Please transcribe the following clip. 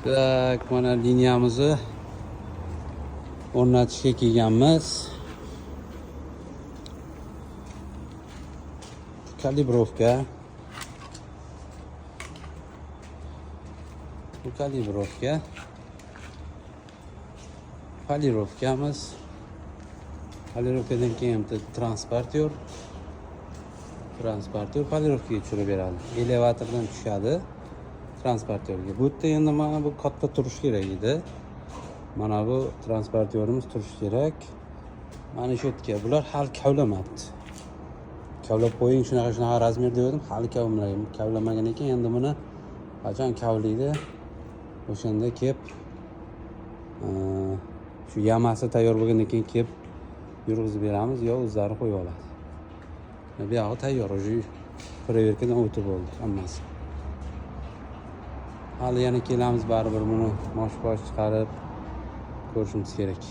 Tak, mana liniyamizni o'rnatishga kelganmiz. Kalibrovka. Bu kalibrovka. Polirovkamiz. Polirovkadan keyin transportyor. Polirovkaga tushirib beradi. Elevatordan tushadi transportyorga. Bu yerda endi mana bu katta turish kerak edi. Mana bu transportyorimiz turishi kerak. Mana shu yerga. Bular hali kavlamabdi. Kavlab qo'ying, shunaqa razmer dedim. Hali kavlamagan ekan. Endi buni qachon kavlaydi? O'shanda kelib shu yamasi tayyor bo'lgandan keyin kelib yurg'izib beramiz yo o'zlari qo'yib oladi. Bu yog'i tayyor, уже proverkadan o'tib bo'ldi hammasi. Hali yana kelamiz baribir buni mosh-posh chiqarib ko'rishimiz kerak.